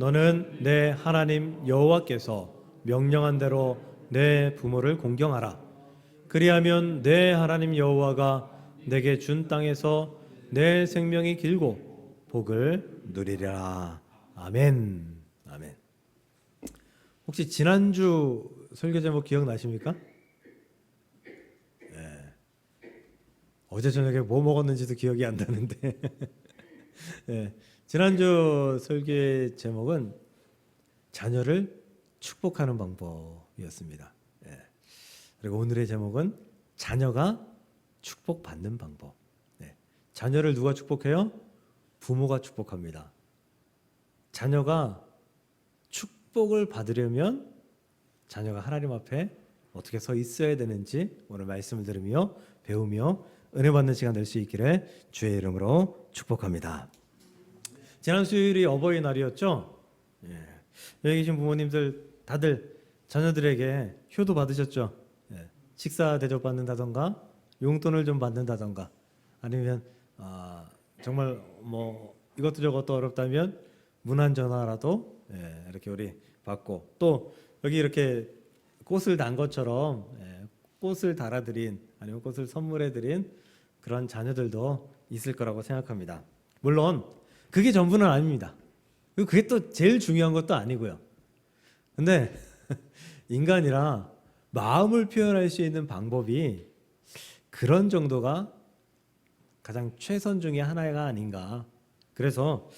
너는 내 하나님 여호와께서 명령한 대로 내 부모를 공경하라. 그리하면 내 하나님 여호와가 내게 준 땅에서 내 생명이 길고 복을 누리리라. 아멘. 아멘. 혹시 지난주 설교 제목 기억나십니까? 어제 저녁에 뭐 먹었는지도 기억이 안 나는데 지난주 설교의 제목은 자녀를 축복하는 방법이었습니다. 그리고 오늘의 제목은 자녀가 축복받는 방법. 자녀를 누가 축복해요? 부모가 축복합니다. 자녀가 축복을 받으려면 자녀가 하나님 앞에 어떻게 서 있어야 되는지 오늘 말씀을 들으며 배우며 은혜 받는 시간 될 수 있기를 주의 이름으로 축복합니다. 지난 수요일이 어버이날이었죠? 여기 계신 부모님들 다들 자녀들에게 효도 받으셨죠? 식사 대접 받는다던가 용돈을 좀 받는다던가 아니면 정말 뭐 이것도 저것도 어렵다면 문안 전화라도 이렇게 우리 받고 또 여기 이렇게 꽃을 단 것처럼 꽃을 달아드린 아니면 꽃을 선물해드린 그런 자녀들도 있을 거라고 생각합니다. 물론 그게 전부는 아닙니다. 그게 또 제일 중요한 것도 아니고요. 근데 인간이라 마음을 표현할 수 있는 방법이 그런 정도가 가장 최선 중에 하나가 아닌가. 그래서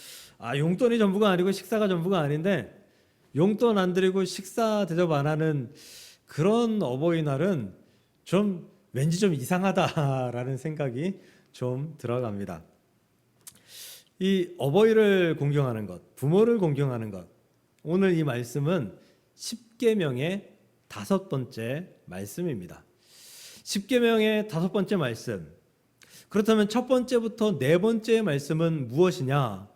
용돈이 전부가 아니고 식사가 전부가 아닌데 용돈 안 드리고 식사 대접 안 하는 그런 어버이날은 좀 왠지 좀 이상하다라는 생각이 좀 들어갑니다. 이 어버이를 공경하는 것, 부모를 공경하는 것. 오늘 이 말씀은 십계명의 5번째 말씀입니다. 십계명의 5번째 말씀. 그렇다면 첫 번째부터 네 번째의 말씀은 무엇이냐?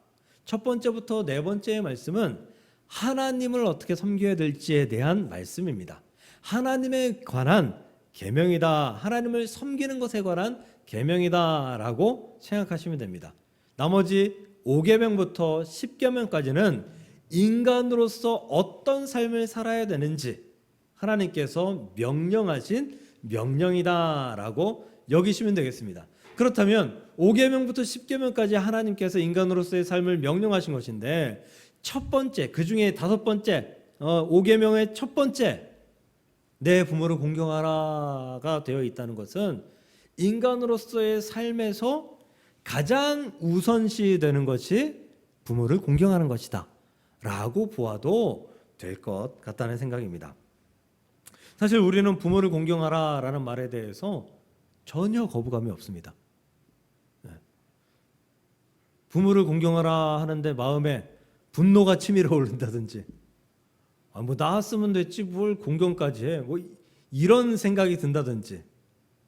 첫 번째부터 네 번째의 말씀은 하나님을 어떻게 섬겨야 될지에 대한 말씀입니다. 하나님에 관한 계명이다. 하나님을 섬기는 것에 관한 계명이다라고 생각하시면 됩니다. 나머지 5계명부터 10계명까지는 인간으로서 어떤 삶을 살아야 되는지 하나님께서 명령하신 명령이다라고 여기시면 되겠습니다. 그렇다면 5계명부터 10계명까지 하나님께서 인간으로서의 삶을 명령하신 것인데 첫 번째, 그 중에 5번째, 5계명의 첫 번째 내 부모를 공경하라가 되어 있다는 것은 인간으로서의 삶에서 가장 우선시 되는 것이 부모를 공경하는 것이다 라고 보아도 될 것 같다는 생각입니다. 사실 우리는 부모를 공경하라 라는 말에 대해서 전혀 거부감이 없습니다. 부모를 공경하라 하는데 마음에 분노가 치밀어 오른다든지 뭐 나았으면 됐지 뭘 공경까지 해 뭐 이런 생각이 든다든지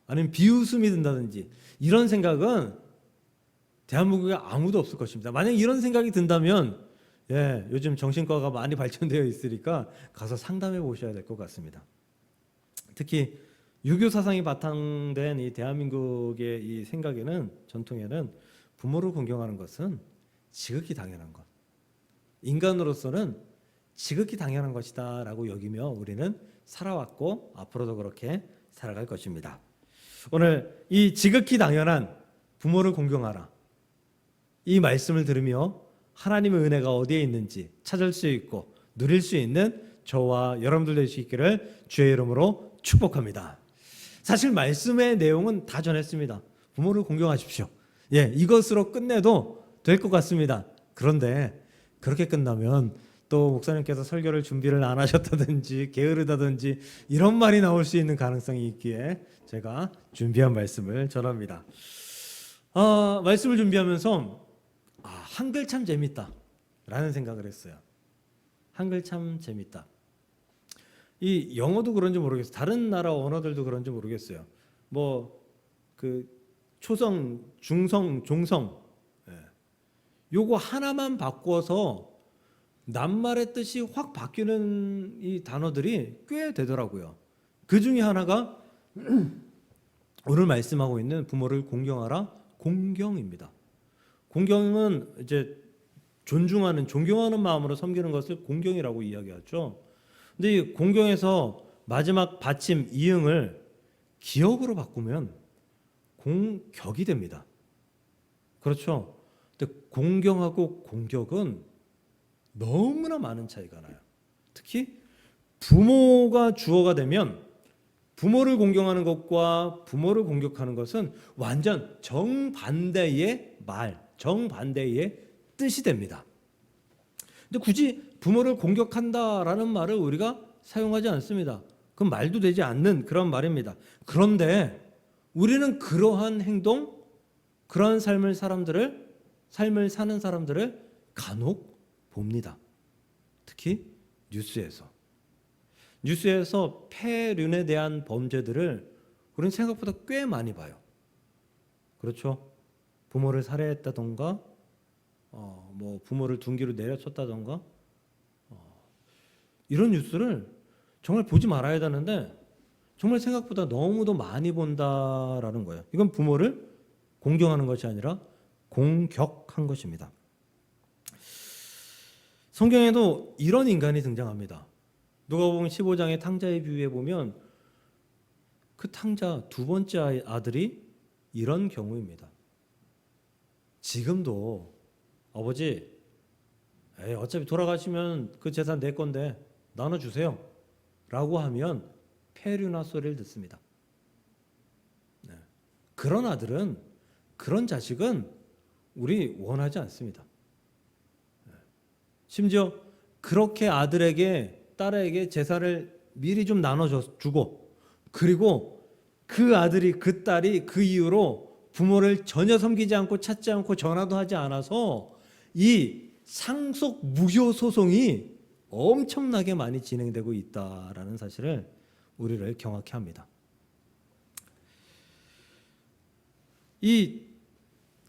아니면 비웃음이 든다든지 이런 생각은 대한민국에 아무도 없을 것입니다. 만약 이런 생각이 든다면 요즘 정신과가 많이 발전되어 있으니까 가서 상담해 보셔야 될 것 같습니다. 특히 유교 사상이 바탕된 이 대한민국의 이 생각에는 전통에는 부모를 공경하는 것은 지극히 당연한 것, 인간으로서는 지극히 당연한 것이다 라고 여기며 우리는 살아왔고 앞으로도 그렇게 살아갈 것입니다. 오늘 이 지극히 당연한 부모를 공경하라 이 말씀을 들으며 하나님의 은혜가 어디에 있는지 찾을 수 있고 누릴 수 있는 저와 여러분들 될 수 있기를 주의 이름으로 축복합니다. 사실 말씀의 내용은 다 전했습니다. 부모를 공경하십시오. 이것으로 끝내도 될 것 같습니다. 그런데 그렇게 끝나면 또 목사님께서 설교를 준비를 안 하셨다든지 게으르다든지 이런 말이 나올 수 있는 가능성이 있기에 제가 준비한 말씀을 전합니다. 말씀을 준비하면서 한글 참 재밌다 라는 생각을 했어요. 한글 참 재밌다. 이 영어도 그런지 모르겠어요. 다른 나라 언어들도 그런지 모르겠어요. 뭐 그 초성, 중성, 종성 요거 하나만 바꿔서 낱말의 뜻이 확 바뀌는 이 단어들이 꽤 되더라고요. 그 중에 하나가 오늘 말씀하고 있는 부모를 공경하라 공경입니다. 공경은 이제 존중하는, 존경하는 마음으로 섬기는 것을 공경이라고 이야기하죠. 근데 이 공경에서 마지막 받침 이응을 기억으로 바꾸면 공격이 됩니다. 그렇죠? 근데 공경하고 공격은 너무나 많은 차이가 나요. 특히 부모가 주어가 되면 부모를 공경하는 것과 부모를 공격하는 것은 완전 정반대의 말, 정반대의 뜻이 됩니다. 근데 굳이 부모를 공격한다라는 말을 우리가 사용하지 않습니다. 그건 말도 되지 않는 그런 말입니다. 그런데 우리는 그러한 행동, 그러한 삶을 사는 사람들을 간혹 봅니다. 특히 뉴스에서 폐륜에 대한 범죄들을 우리는 생각보다 꽤 많이 봐요. 그렇죠? 부모를 살해했다던가, 부모를 둔기로 내려쳤다던가, 이런 뉴스를 정말 보지 말아야 되는데 정말 생각보다 너무도 많이 본다라는 거예요. 이건 부모를 공경하는 것이 아니라 공격한 것입니다. 성경에도 이런 인간이 등장합니다. 누가복음 15장의 탕자의 비유에 보면 그 탕자 두 번째 아들이 이런 경우입니다. 지금도 아버지, 어차피 돌아가시면 그 재산 내 건데 나눠주세요 라고 하면 폐륜화 소리를 듣습니다. 그런 아들은, 그런 자식은 우리 원하지 않습니다. 심지어 그렇게 아들에게, 딸에게 재산을 미리 좀 나눠주고, 그리고 그 아들이, 그 딸이 그 이후로 부모를 전혀 섬기지 않고 찾지 않고 전화도 하지 않아서 이 상속 무효 소송이 엄청나게 많이 진행되고 있다라는 사실을 우리를 경악케 합니다.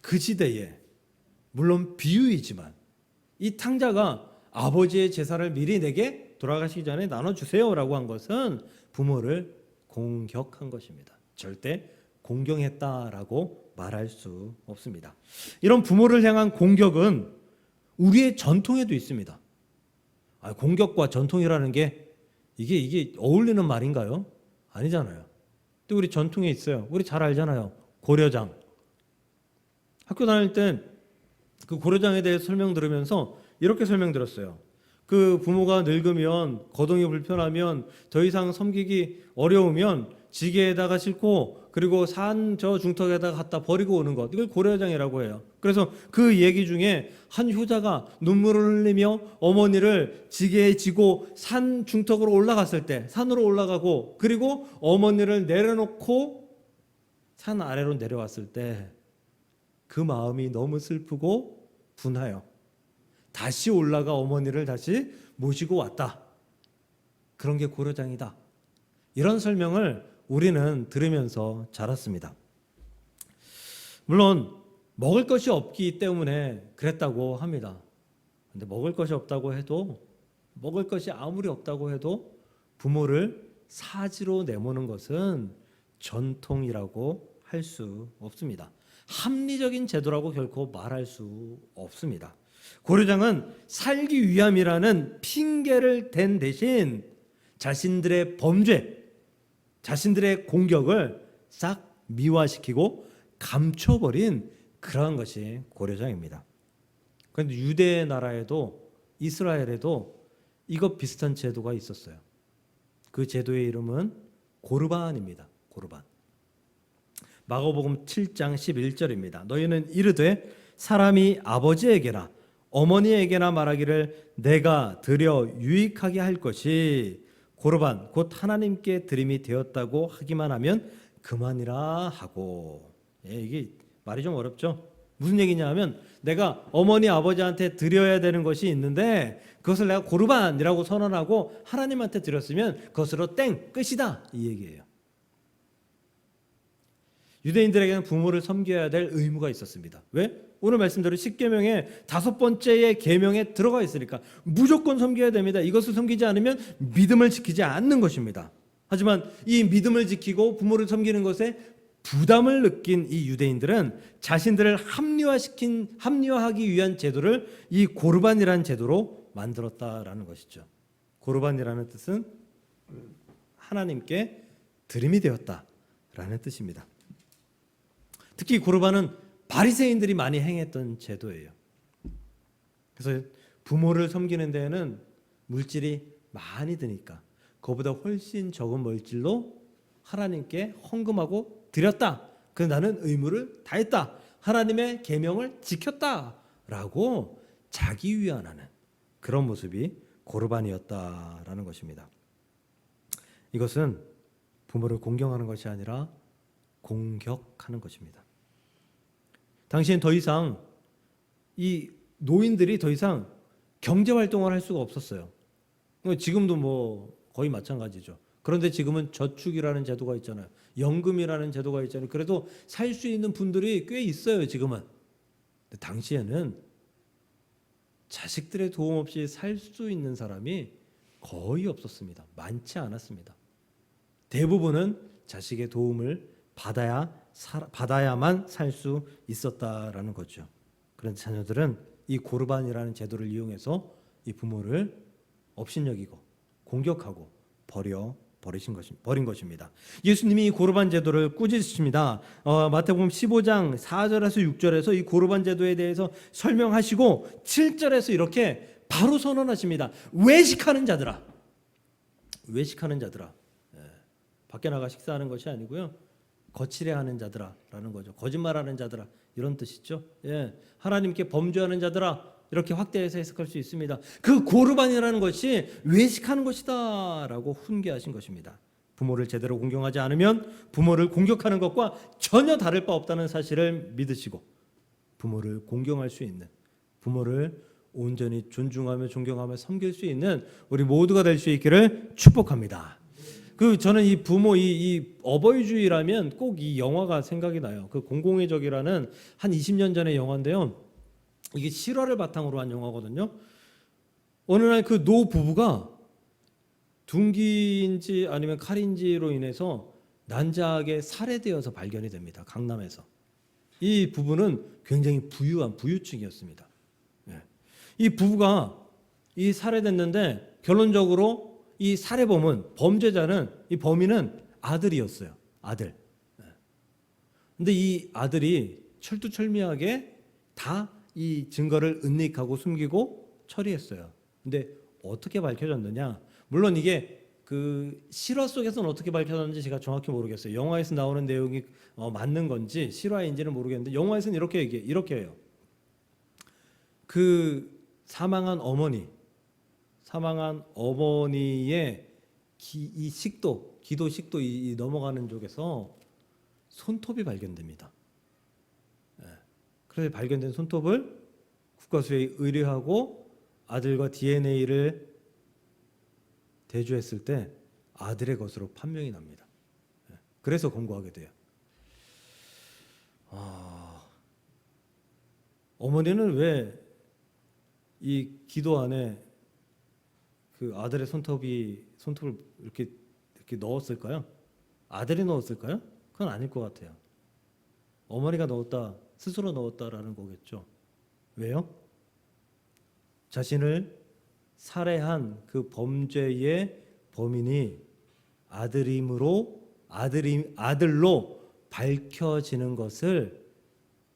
그 시대에, 물론 비유이지만 이 탕자가 아버지의 재산을 미리 내게 돌아가시기 전에 나눠주세요라고 한 것은 부모를 공격한 것입니다. 절대 공경했다라고 말할 수 없습니다. 이런 부모를 향한 공격은 우리의 전통에도 있습니다. 공격과 전통이라는 게 이게 어울리는 말인가요? 아니잖아요. 또 우리 전통에 있어요. 우리 잘 알잖아요. 고려장. 학교 다닐 때 그 고려장에 대해 설명 들으면서 이렇게 설명들었어요. 그 부모가 늙으면, 거동이 불편하면, 더 이상 섬기기 어려우면 지게에다가 싣고 그리고 산 저 중턱에다가 갖다 버리고 오는 것, 이걸 고려장이라고 해요. 그래서 그 얘기 중에 한 효자가 눈물을 흘리며 어머니를 지게에 지고 산 중턱으로 올라갔을 때, 산으로 올라가고 그리고 어머니를 내려놓고 산 아래로 내려왔을 때 그 마음이 너무 슬프고 분하여 다시 올라가 어머니를 다시 모시고 왔다. 그런 게 고려장이다. 이런 설명을 우리는 들으면서 자랐습니다. 물론 먹을 것이 없기 때문에 그랬다고 합니다. 근데 먹을 것이 없다고 해도, 먹을 것이 아무리 없다고 해도 부모를 사지로 내모는 것은 전통이라고 할 수 없습니다. 합리적인 제도라고 결코 말할 수 없습니다. 고려장은 살기 위함이라는 핑계를 댄 대신 자신들의 범죄, 자신들의 공격을 싹 미화시키고 감춰버린 그러한 것이 고려장입니다. 그런데 유대 나라에도, 이스라엘에도 이것 비슷한 제도가 있었어요. 그 제도의 이름은 고르반입니다. 고르반. 마가복음 7장 11절입니다. 너희는 이르되 사람이 아버지에게나 어머니에게나 말하기를 내가 드려 유익하게 할 것이 고르반 곧 하나님께 드림이 되었다고 하기만 하면 그만이라 하고. 이게 말이 좀 어렵죠. 무슨 얘기냐 하면 내가 어머니 아버지한테 드려야 되는 것이 있는데 그것을 내가 고르반이라고 선언하고 하나님한테 드렸으면 그것으로 땡 끝이다, 이 얘기예요. 유대인들에게는 부모를 섬겨야 될 의무가 있었습니다. 왜? 오늘 말씀대로 10계명의 5번째의 계명에 들어가 있으니까 무조건 섬겨야 됩니다. 이것을 섬기지 않으면 믿음을 지키지 않는 것입니다. 하지만 이 믿음을 지키고 부모를 섬기는 것에 부담을 느낀 이 유대인들은 자신들을 합리화하기 위한 제도를 이 고르반이라는 제도로 만들었다라는 것이죠. 고르반이라는 뜻은 하나님께 드림이 되었다라는 뜻입니다. 특히 고르반은 바리새인들이 많이 행했던 제도예요. 그래서 부모를 섬기는 데에는 물질이 많이 드니까 그보다 훨씬 적은 물질로 하나님께 헌금하고 드렸다. 그래서 나는 의무를 다했다. 하나님의 계명을 지켰다라고 자기 위안하는 그런 모습이 고르반이었다라는 것입니다. 이것은 부모를 공경하는 것이 아니라 공격하는 것입니다. 당시엔 더 이상 이 노인들이 더 이상 경제 활동을 할 수가 없었어요. 지금도 뭐 거의 마찬가지죠. 그런데 지금은 저축이라는 제도가 있잖아요. 연금이라는 제도가 있잖아요. 그래도 살 수 있는 분들이 꽤 있어요, 지금은. 근데 당시에는 자식들의 도움 없이 살 수 있는 사람이 거의 없었습니다. 많지 않았습니다. 대부분은 자식의 도움을 받아야만 살 수 있었다라는 거죠. 그런데 자녀들은 이 고르반이라는 제도를 이용해서 이 부모를 업신여기고 공격하고 버린 것입니다. 예수님이 이 고르반 제도를 꾸짖으십니다. 마태복음 15장 4절에서 6절에서 이 고르반 제도에 대해서 설명하시고 7절에서 이렇게 바로 선언하십니다. 외식하는 자들아. 밖에 나가 식사하는 것이 아니고요. 거칠해하는 자들아라는 거죠. 거짓말하는 자들아 이런 뜻이죠. 하나님께 범죄하는 자들아 이렇게 확대해서 해석할 수 있습니다. 그 고르반이라는 것이 외식하는 것이다라고 훈계하신 것입니다. 부모를 제대로 공경하지 않으면 부모를 공격하는 것과 전혀 다를 바 없다는 사실을 믿으시고 부모를 공경할 수 있는, 부모를 온전히 존중하며 존경하며 섬길 수 있는 우리 모두가 될 수 있기를 축복합니다. 저는 이 부모 이 어버이주의라면 꼭 이 영화가 생각이 나요. 그 공공의 적이라는 한 20년 전의 영화인데요. 이게 실화를 바탕으로 한 영화거든요. 어느 날 그 노 부부가 둔기인지 아니면 칼인지로 인해서 난자하게 살해되어서 발견이 됩니다. 강남에서. 이 부부는 굉장히 부유한 부유층이었습니다. 이 부부가 이 살해됐는데 결론적으로 이 살해범은 범죄자는 이 범인은 아들이었어요. 아들. 근데 이 아들이 철두철미하게 다 이 증거를 은닉하고 숨기고 처리했어요. 근데 어떻게 밝혀졌느냐? 물론 이게 그 실화 속에서는 어떻게 밝혀졌는지 제가 정확히 모르겠어요. 영화에서 나오는 내용이 맞는 건지 실화인지는 모르겠는데 영화에서는 이렇게 해요. 그 사망한 어머니의 이 기도 식도 이 넘어가는 쪽에서 손톱이 발견됩니다. 그래서 발견된 손톱을 국과수에 의뢰하고 아들과 DNA를 대조했을 때 아들의 것으로 판명이 납니다. 그래서 검거하게 돼요. 어머니는 왜 이 기도 안에 그 아들의 손톱을 이렇게 넣었을까요? 아들이 넣었을까요? 그건 아닐 것 같아요. 어머니가 스스로 넣었다라는 거겠죠. 왜요? 자신을 살해한 그 범죄의 범인이 아들로 밝혀지는 것을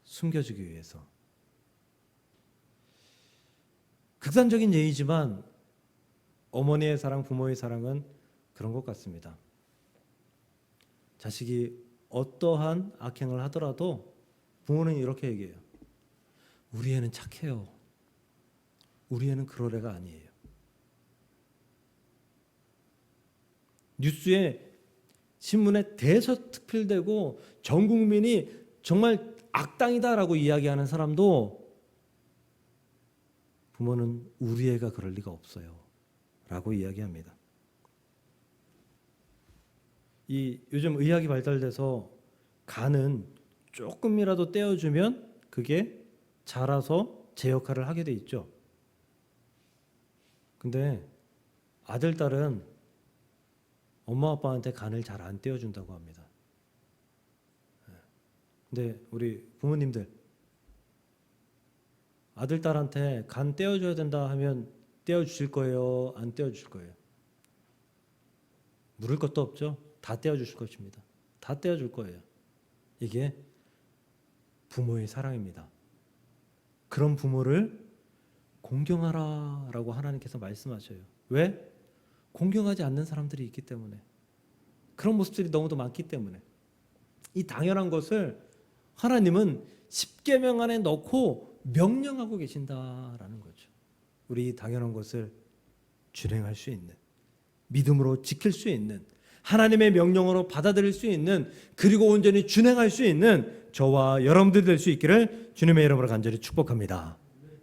숨겨주기 위해서. 극단적인 예이지만 어머니의 사랑, 부모의 사랑은 그런 것 같습니다. 자식이 어떠한 악행을 하더라도 부모는 이렇게 얘기해요. 우리 애는 착해요. 우리 애는 그럴 애가 아니에요. 뉴스에 신문에 대서특필되고 전 국민이 정말 악당이다라고 이야기하는 사람도 부모는 우리 애가 그럴 리가 없어요 라고 이야기합니다. 요즘 의학이 발달돼서 간은 조금이라도 떼어주면 그게 자라서 제 역할을 하게 돼 있죠. 근데 아들, 딸은 엄마 아빠한테 간을 잘 안 떼어준다고 합니다. 근데 우리 부모님들 아들 딸한테 간 떼어줘야 된다 하면 떼어주실 거예요? 안 떼어주실 거예요? 물을 것도 없죠. 다 떼어주실 것입니다. 다 떼어줄 거예요. 이게 부모의 사랑입니다. 그런 부모를 공경하라라고 하나님께서 말씀하셔요. 왜? 공경하지 않는 사람들이 있기 때문에. 그런 모습들이 너무도 많기 때문에. 이 당연한 것을 하나님은 십계명 안에 넣고 명령하고 계신다라는 거죠. 우리 이 당연한 것을 준행할 수 있는, 믿음으로 지킬 수 있는, 하나님의 명령으로 받아들일 수 있는, 그리고 온전히 준행할 수 있는 저와 여러분들 될 수 있기를 주님의 이름으로 간절히 축복합니다.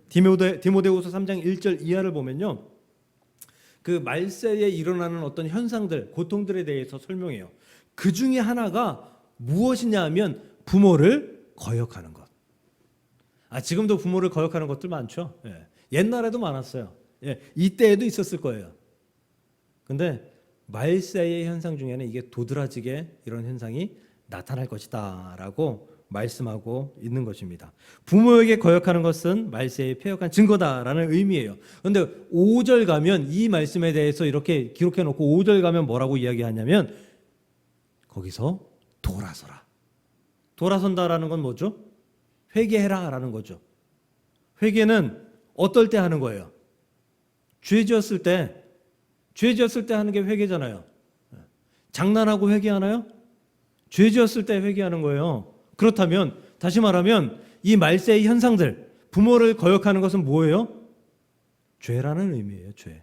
디모데후서 3장 1절 이하를 보면요, 그 말세에 일어나는 어떤 현상들, 고통들에 대해서 설명해요. 그 중에 하나가 무엇이냐 하면 부모를 거역하는 것. 지금도 부모를 거역하는 것들 많죠. 옛날에도 많았어요. 이때에도 있었을 거예요. 근데 말세의 현상 중에는 이게 도드라지게 이런 현상이 나타날 것이다 라고 말씀하고 있는 것입니다. 부모에게 거역하는 것은 말세의 패역한 증거다라는 의미예요. 그런데 5절 가면 이 말씀에 대해서 이렇게 기록해 놓고 5절 가면 뭐라고 이야기하냐면 거기서 돌아서라. 돌아선다라는 건 뭐죠? 회개해라라는 거죠. 회개는 어떨 때 하는 거예요? 죄 지었을 때 하는 게 회개잖아요. 장난하고 회개하나요? 죄 지었을 때 회개하는 거예요. 그렇다면 다시 말하면 이 말세의 현상들, 부모를 거역하는 것은 뭐예요? 죄라는 의미예요. 죄.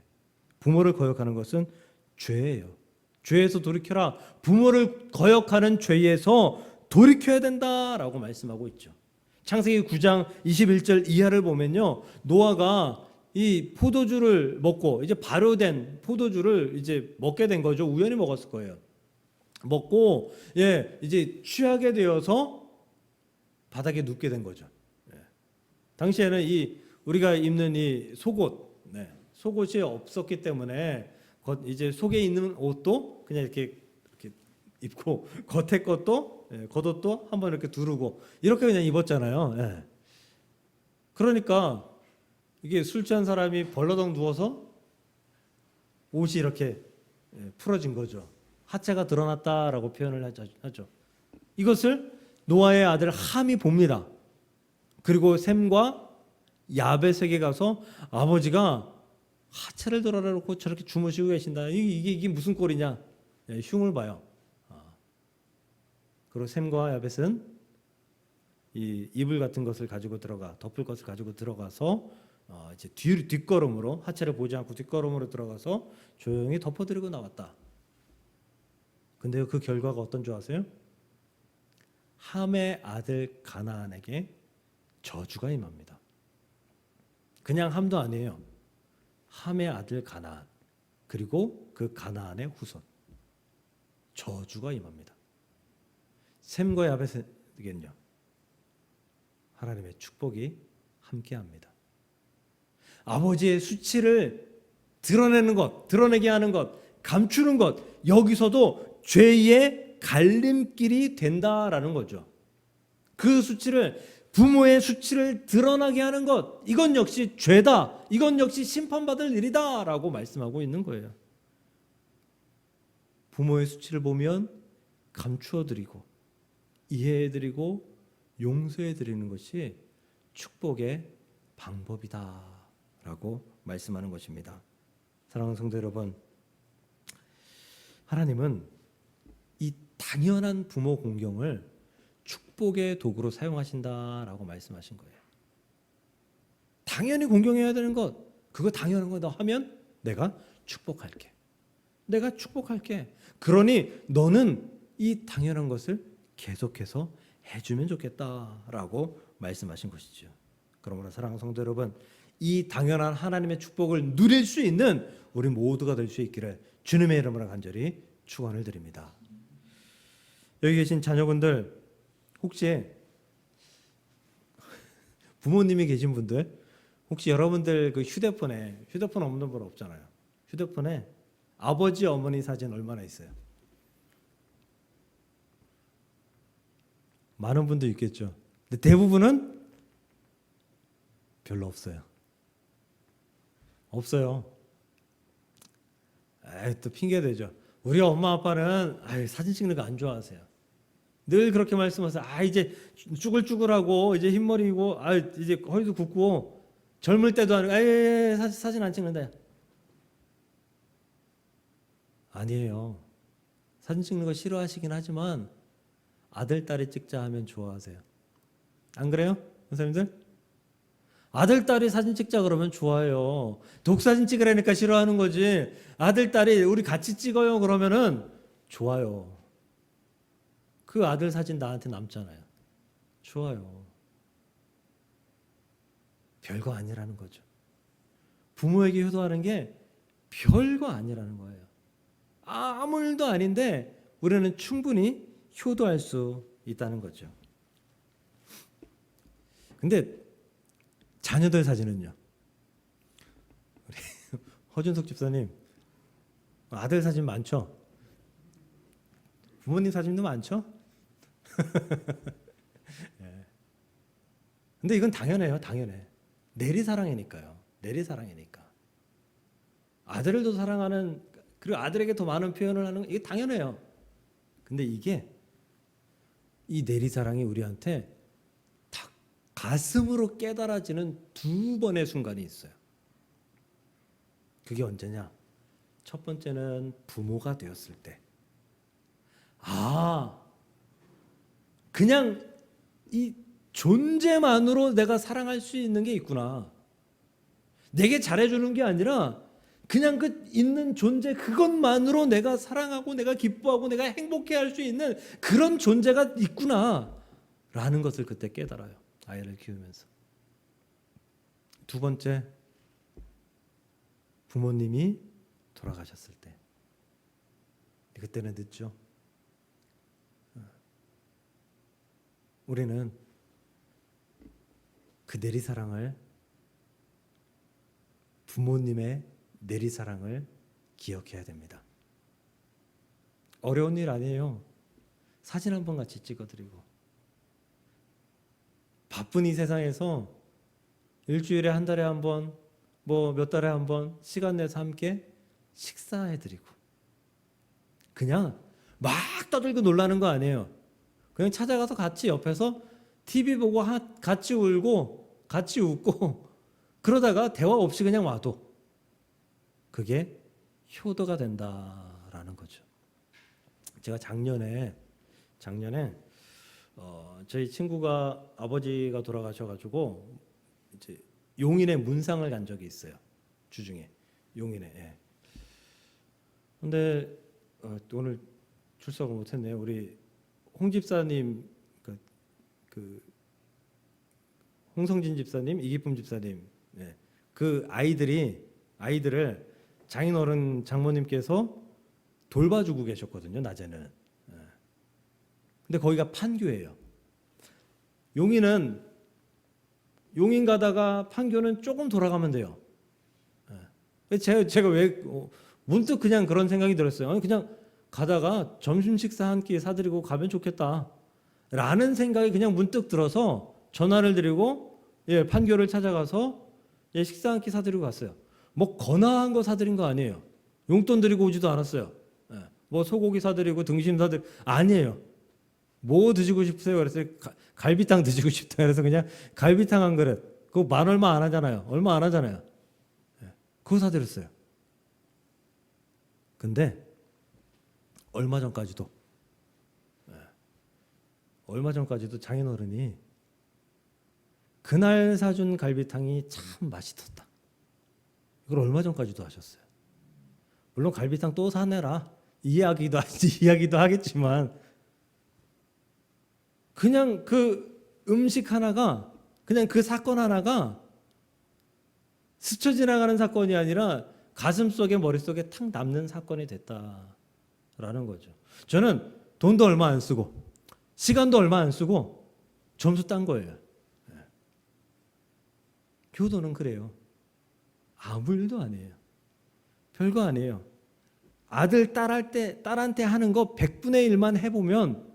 부모를 거역하는 것은 죄예요. 죄에서 돌이켜라. 부모를 거역하는 죄에서 돌이켜야 된다라고 말씀하고 있죠. 창세기 9장 21절 이하를 보면요, 노아가 이 포도주를 먹고 이제 발효된 포도주를 이제 먹게 된 거죠. 우연히 먹었을 거예요. 먹고 이제 취하게 되어서 바닥에 눕게 된 거죠. 당시에는 이 우리가 입는 이 속옷, 속옷이 없었기 때문에 이제 속에 있는 옷도 그냥 이렇게 입고 겉에 것도 겉옷도 한번 이렇게 두르고 이렇게 그냥 입었잖아요. 그러니까 이게 술 취한 사람이 벌러덩 누워서 옷이 이렇게 풀어진 거죠. 하체가 드러났다라고 표현을 하죠. 이것을 노아의 아들 함이 봅니다. 그리고 셈과 야벳에게 가서 아버지가 하체를 드러내놓고 저렇게 주무시고 계신다. 이게 무슨 꼴이냐? 흉을 봐요. 그리고 셈과 야벳은 이 이불 같은 것을 가지고 덮을 것을 가지고 들어가서 이제 뒷걸음으로, 하체를 보지 않고 뒷걸음으로 들어가서 조용히 덮어드리고 나왔다. 근데 그 결과가 어떤 줄 아세요? 함의 아들 가나안에게 저주가 임합니다. 그냥 함도 아니에요. 함의 아들 가나안, 그리고 그 가나안의 후손, 저주가 임합니다. 셈과 야벳에게는요, 하나님의 축복이 함께합니다. 아버지의 수치를 드러내는 것, 드러내게 하는 것, 감추는 것, 여기서도 죄의 갈림길이 된다라는 거죠. 그 수치를, 부모의 수치를 드러나게 하는 것, 이건 역시 죄다, 이건 역시 심판받을 일이다라고 말씀하고 있는 거예요. 부모의 수치를 보면 감추어드리고 이해해드리고 용서해드리는 것이 축복의 방법이다라고 말씀하는 것입니다. 사랑하는 성도 여러분, 하나님은 이 당연한 부모 공경을 축복의 도구로 사용하신다라고 말씀하신 거예요. 당연히 공경해야 되는 것, 그거 당연한 거 너 하면 내가 축복할게. 내가 축복할게. 그러니 너는 이 당연한 것을 계속해서 해주면 좋겠다라고 말씀하신 것이죠. 그러므로 사랑하는 성도 여러분, 이 당연한 하나님의 축복을 누릴 수 있는 우리 모두가 될 수 있기를 주님의 이름으로 간절히 축원을 드립니다. 여기 계신 자녀분들, 혹시 부모님이 계신 분들, 혹시 여러분들 그 휴대폰 없는 분 없잖아요. 휴대폰에 아버지 어머니 사진 얼마나 있어요? 많은 분도 있겠죠. 근데 대부분은 별로 없어요. 없어요. 또 핑계 대죠. 우리 엄마 아빠는 사진 찍는 거 안 좋아하세요. 늘 그렇게 말씀하세요. 이제 쭈글쭈글하고 이제 흰머리고 이제 허리도 굽고 젊을 때도 하는 사진 안 찍는다. 아니에요. 사진 찍는 거 싫어하시긴 하지만 아들 딸이 찍자 하면 좋아하세요. 안 그래요? 선생님들? 아들 딸이 사진 찍자 그러면 좋아요. 독사진 찍으라니까 싫어하는 거지. 아들 딸이 우리 같이 찍어요 그러면은 좋아요. 그 아들 사진 나한테 남잖아요. 좋아요. 별거 아니라는 거죠. 부모에게 효도하는 게 별거 아니라는 거예요. 아무 일도 아닌데 우리는 충분히 효도할 수 있다는 거죠. 근데 자녀들 사진은요? 우리 허준석 집사님 아들 사진 많죠? 부모님 사진도 많죠? 예. 근데 이건 당연해요. 당연해. 내리사랑이니까요. 내리사랑이니까. 아들을 더 사랑하는, 그리고 아들에게 더 많은 표현을 하는 이게 당연해요. 근데 이게 이 내리사랑이 우리한테 탁 가슴으로 깨달아지는 두 번의 순간이 있어요. 그게 언제냐? 첫 번째는 부모가 되었을 때. 그냥 이 존재만으로 내가 사랑할 수 있는 게 있구나. 내게 잘해주는 게 아니라 그냥 그 있는 존재 그것만으로 내가 사랑하고 내가 기뻐하고 내가 행복해할 수 있는 그런 존재가 있구나 라는 것을 그때 깨달아요. 아이를 키우면서. 두 번째, 부모님이 돌아가셨을 때. 그때는 늦죠. 우리는 그 내리사랑을, 부모님의 내리사랑을 기억해야 됩니다. 어려운 일 아니에요. 사진 한 번 같이 찍어드리고, 바쁜 이 세상에서 일주일에 한 달에 한 번, 뭐 몇 달에 한 번 시간 내서 함께 식사해드리고, 그냥 막 떠들고 놀라는 거 아니에요. 그냥 찾아가서 같이 옆에서 TV 보고 같이 울고 같이 웃고 그러다가 대화 없이 그냥 와도 그게 효도가 된다라는 거죠. 제가 작년에 저희 친구가 아버지가 돌아가셔가지고 이제 용인에 문상을 간 적이 있어요. 주중에 용인에. 예. 근데 오늘 출석을 못했네요. 우리 홍 집사님, 홍성진 집사님, 이기쁨 집사님, 네. 그 아이들을 장인어른 장모님께서 돌봐주고 계셨거든요. 낮에는. 네. 근데 거기가 판교예요. 용인 가다가 판교는 조금 돌아가면 돼요. 네. 제가 왜 문득 그냥 그런 생각이 들었어요. 그냥 가다가 점심 식사 한 끼 사드리고 가면 좋겠다 라는 생각이 그냥 문득 들어서 전화를 드리고 판교를 찾아가서 식사 한 끼 사드리고 갔어요. 뭐 거나한 거 사드린 거 아니에요. 용돈 드리고 오지도 않았어요. 뭐 소고기 사드리고 등심 사드리고 아니에요. 뭐 드시고 싶으세요? 그랬어요. 갈비탕 드시고 싶다 그래서 그냥 갈비탕 한 그릇. 그거 만 얼마 안 하잖아요. 얼마 안 하잖아요. 그거 사드렸어요. 근데 얼마 전까지도 장인어른이 그날 사준 갈비탕이 참 맛있었다. 이걸 얼마 전까지도 하셨어요. 물론 갈비탕 또 사내라 이야기도 하겠지만 그냥 그 음식 하나가, 그냥 그 사건 하나가 스쳐 지나가는 사건이 아니라 가슴속에 머릿속에 탁 남는 사건이 됐다라는 거죠. 저는 돈도 얼마 안 쓰고 시간도 얼마 안 쓰고 점수 딴 거예요. 효도는 그래요. 아무 일도 아니에요. 별거 아니에요. 아들, 딸한테 하는 거 100분의 1만 해보면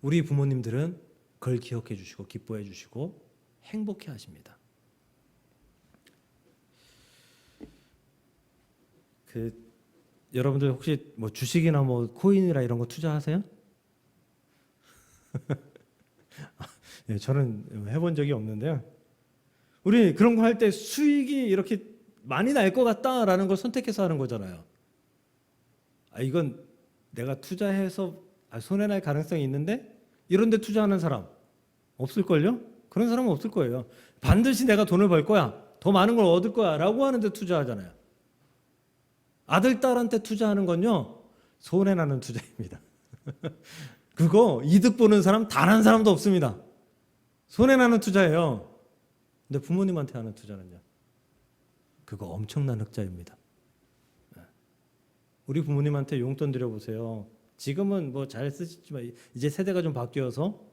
우리 부모님들은 그걸 기억해 주시고 기뻐해 주시고 행복해 하십니다. 여러분들 혹시 뭐 주식이나 뭐 코인이나 이런 거 투자하세요? 예, 저는 해본 적이 없는데요. 우리 그런 거 할 때 수익이 이렇게 많이 날 것 같다라는 걸 선택해서 하는 거잖아요. 이건 내가 투자해서 손해 날 가능성이 있는데 이런 데 투자하는 사람 없을걸요? 그런 사람은 없을 거예요. 반드시 내가 돈을 벌 거야, 더 많은 걸 얻을 거야 라고 하는데 투자하잖아요. 아들, 딸한테 투자하는 건요, 손해 나는 투자입니다. 그거 이득 보는 사람 단 한 사람도 없습니다. 손해 나는 투자예요. 근데 부모님한테 하는 투자는요, 그거 엄청난 흑자입니다. 우리 부모님한테 용돈 드려보세요. 지금은 뭐 잘 쓰시지만 이제 세대가 좀 바뀌어서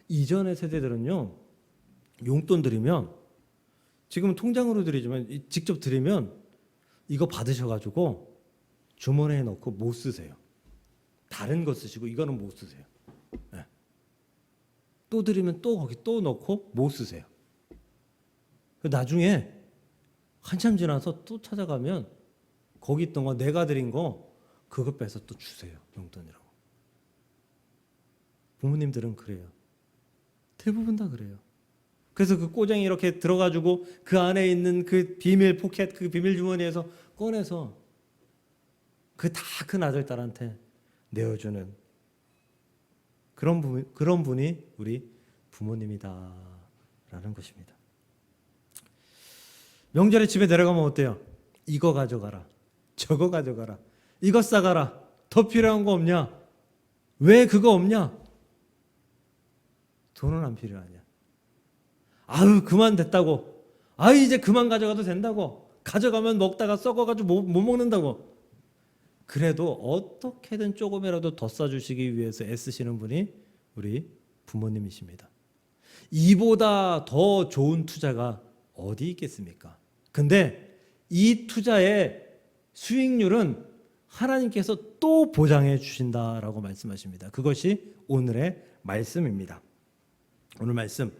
이전의 세대들은요, 용돈 드리면, 지금은 통장으로 드리지만 직접 드리면 이거 받으셔가지고 주머니에 넣고 못 쓰세요. 다른 거 쓰시고 이거는 못 쓰세요. 네. 또 드리면 또 거기 또 넣고 못 쓰세요. 나중에 한참 지나서 또 찾아가면 거기 있던 거, 내가 드린 거 그거 빼서 또 주세요, 용돈이라고. 부모님들은 그래요. 대부분 다 그래요. 그래서 그 꼬쟁이 이렇게 들어가지고 그 안에 있는 그 비밀 포켓, 그 비밀 주머니에서 꺼내서 그 다 큰 아들, 딸한테 내어주는 그런 분이 우리 부모님이다라는 것입니다. 명절에 집에 내려가면 어때요? 이거 가져가라, 저거 가져가라, 이거 싸가라, 더 필요한 거 없냐? 왜 그거 없냐? 돈은 안 필요하냐? 아유, 그만 됐다고. 아유, 이제 그만 가져가도 된다고. 가져가면 먹다가 썩어가지고 못 먹는다고. 그래도 어떻게든 조금이라도 더 싸주시기 위해서 애쓰시는 분이 우리 부모님이십니다. 이보다 더 좋은 투자가 어디 있겠습니까? 근데 이 투자의 수익률은 하나님께서 또 보장해 주신다라고 말씀하십니다. 그것이 오늘의 말씀입니다. 오늘 말씀,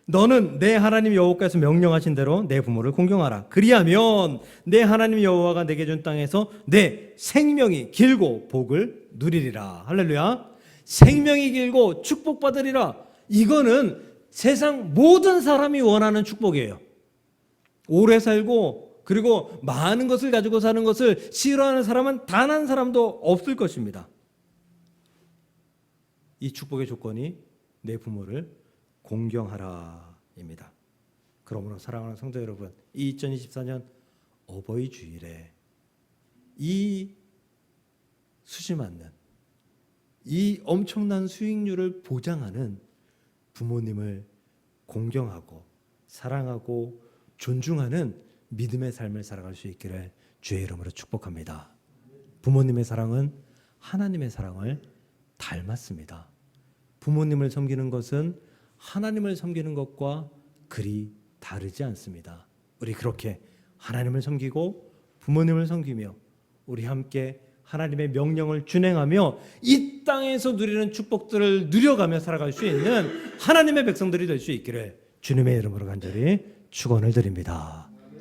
너는 내 하나님 여호와께서 명령하신 대로 내 부모를 공경하라. 그리하면 내 하나님 여호와가 내게 준 땅에서 내 생명이 길고 복을 누리리라. 할렐루야. 생명이 길고 축복받으리라. 이거는 세상 모든 사람이 원하는 축복이에요. 오래 살고 그리고 많은 것을 가지고 사는 것을 싫어하는 사람은 단 한 사람도 없을 것입니다. 이 축복의 조건이 내 부모를 공경하라입니다. 그러므로 사랑하는 성도 여러분, 이 2024년 어버이 주일에 이 수지 맞는 이 엄청난 수익률을 보장하는 부모님을 공경하고 사랑하고 존중하는 믿음의 삶을 살아갈 수 있기를 주의 이름으로 축복합니다. 부모님의 사랑은 하나님의 사랑을 닮았습니다. 부모님을 섬기는 것은 하나님을 섬기는 것과 그리 다르지 않습니다. 우리 그렇게 하나님을 섬기고 부모님을 섬기며 우리 함께 하나님의 명령을 준행하며 이 땅에서 누리는 축복들을 누려가며 살아갈 수 있는 하나님의 백성들이 될 수 있기를 주님의 이름으로 간절히 축원을 드립니다.